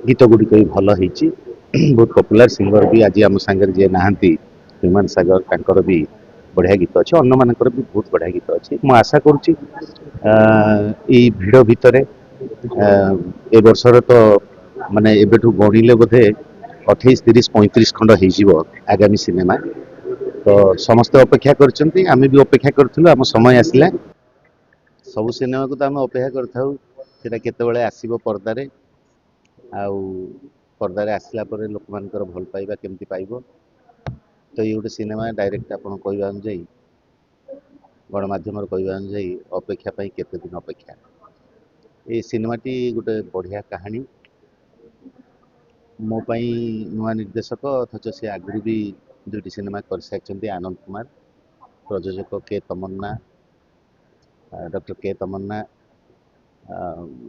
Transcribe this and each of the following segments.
गीत गुड़िक भी भल होती बहुत पपुलर सिंगर भी आज आम सांगे जी नहांती ह्यूमान सागर तांकर भी बढ़िया गीत अच्छे अन्न मानकर भी बहुत बढ़िया गीत अच्छे मु आशा करुच्ची भिड़ भितर ए वर्षर तो माने एबेठू गणिले बोधे 28 30 35 खंड हो आगामी सिनेमा तो समस्त अपेक्षा करछंती आमे भी अपेक्षा करथिलु आम समय आसिला सबु सिनेमा को तो आम अपेक्षा करथाउ सेटा केतेबेले आसीबो पर्दारे आउ पर्दारे आसला परे लोक मानकर भल पाइबा केमती पाइबो तो ये गोटे सिनेमा डायरेक्ट आपन कहबा अनुଯାयी गणमाध्यम कहबा अनुଯାयी अपेक्षा पाई केते दिन अपेक्षा ये सिनेमाटी गोटे बढ़िया कहानी मो पाई नुआ निर्देशक अथच से आगु भी दुईटी सिनेमा कर सारी आनंद कुमार प्रयोजक के तमन्ना डॉक्टर के तमन्ना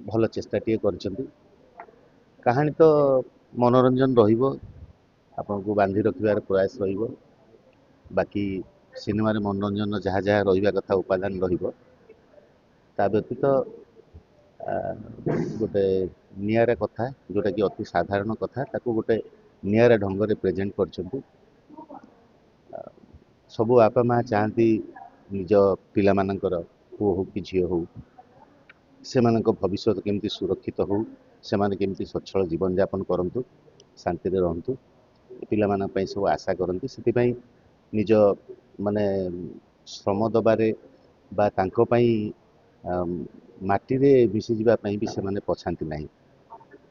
भल चेष्टाटे कर कहानी तो मनोरंजन रहिबो आपन को बांधी रखिबार प्रयास रहिबो बाकी सिनेमा मनोरंजन जहाँ जहाँ रहिबा कथा उपादान रहिबो ता व्यतीत गोटे नियारा कथा जोटा कि अति साधारण कथा ताको गोटे नियारा ढंग से प्रेजेंट कर सबु बापा माँ चाहती निज पिला मानकर पुओ हो कि झी हो से भविष्य केमती सुरक्षित हो से केमती सच्छल जीवन यापन करंतु शांति रे रहंतु पिला मान पई सब आशा करंती सेति पई निज माने श्रम दबारे बा तांको पई माटी रे मिसी जीवा पई भी से माने पछांती नाही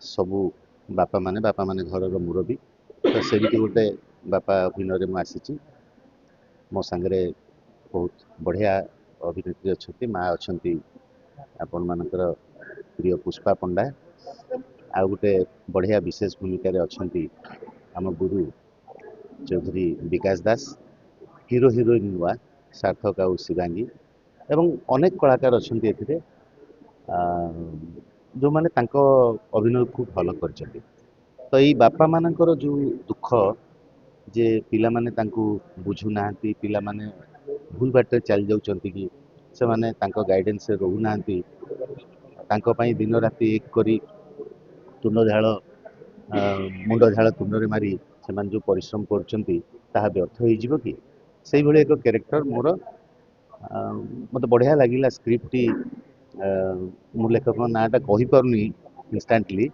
सबु बापा माने घर मुरबी तो सेमती गोटे बापा अभिनय में आसी मो सांगे बहुत बढ़िया अभिनेत्री अच्छा माँ अच्छा आपण मानकर प्रिय पुष्पा पंडा आ गोटे बढ़िया विशेष भूमिका अच्छा आम गुरु चौधरी विकास दास हीरो हिरोइन नुआ सार्थक आउ शिवांगी एवं अनेक कलाकार अच्छा जो माने तांको अभिनय खूब भल कर तो ये बापा मानकर जो दुख जे पिला माने तांको बुझु नांती पिला माने भूल बाटे चल जाउचंती कि से माने तांको गाइडेंस रे रहू नांती तांको पई दिन राति एक करी तुंड झाल मुंड झाल तुंड रे मारी से मान जो परिश्रम करचंती ताहा व्यर्थ होई जिवो कि सेही भली एक कैरेक्टर मोर मते बढ़िया लागिला स्क्रिप्ट मु लेखक नाटा कहि पारुनी इंस्टेंटली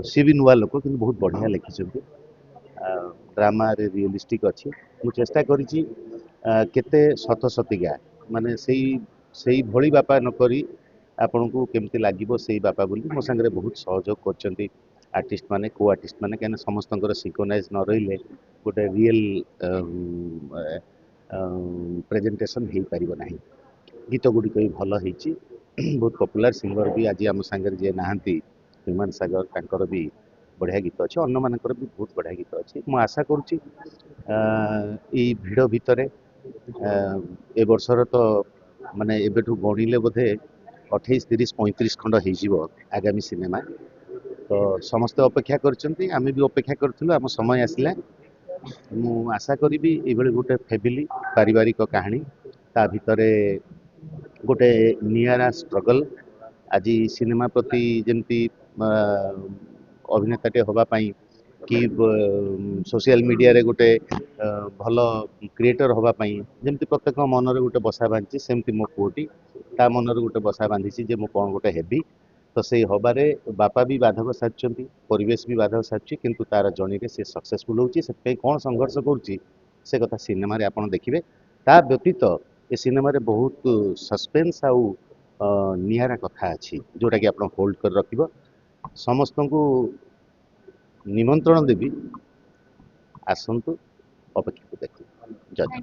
सी भी नुआ लोक किंतु बहुत बढ़िया लिखिछंती ड्रामा रे रियलिस्टिक अच्छी मु चेष्टा करिछि केते शत शतिका माने सेही भली बापा न करी आपन को केमती लागिबो सेही बापा बोली मो संगे बहुत सहयोग करचंती आर्टिस्ट माने को आर्टिस्ट माने केन समस्तंकर सिंक्रोनाइज न रहिले गोटे रियल प्रेजेंटेशन हो पारिबो नाही गीत गुड़िक भी भल होती बहुत पपुलर सिंगर भी आज आम सांगे जी नहांती ह्यूमान सागर तांकर भी बढ़िया गीत अच्छे अन्न मानकर भी बहुत बढ़िया गीत अच्छे मु आशा करुच्ची भिड़ भितर ए वर्षर तो माने एबेठू गणिले बोधे 28 30 35 खंड हो आगामी सिनेमा तो समस्त अपेक्षा करछंती आमे भी अपेक्षा करथिलु आम समय आसिला मु आशा करी गोटे फैमिली पारिवारिक कहानी ता भितरे गोटे नियारा स्ट्रगल आज सिनेमा प्रति जमती अभिनेताटे हवा पाई कि सोशल मीडिया रे गोटे भल क्रिएटर हवा पाई जमती प्रत्येक मन रे गोटे बसा बांधी सेमती मो पुओटी ता मन रे गोटे बसा बांधी जे मु कौन गोटे हेबी तो से हबारे बापा भी बाधक सारी परिवेश भी बाधक सारी किंतु तार जर्नी रे से सक्सेसफुल होची से कौन संघर्ष करुच्ची से कथा सिनेमा रे आपण देखिबे ता व्यतीत ए सिनेमा रे बहुत सस्पेंस आउ निहारा कथा अच्छी जोटा कि आप होल्ड कर रखिब समस्त को निमंत्रण देवी आसंतु अपेक्षा को देखु जय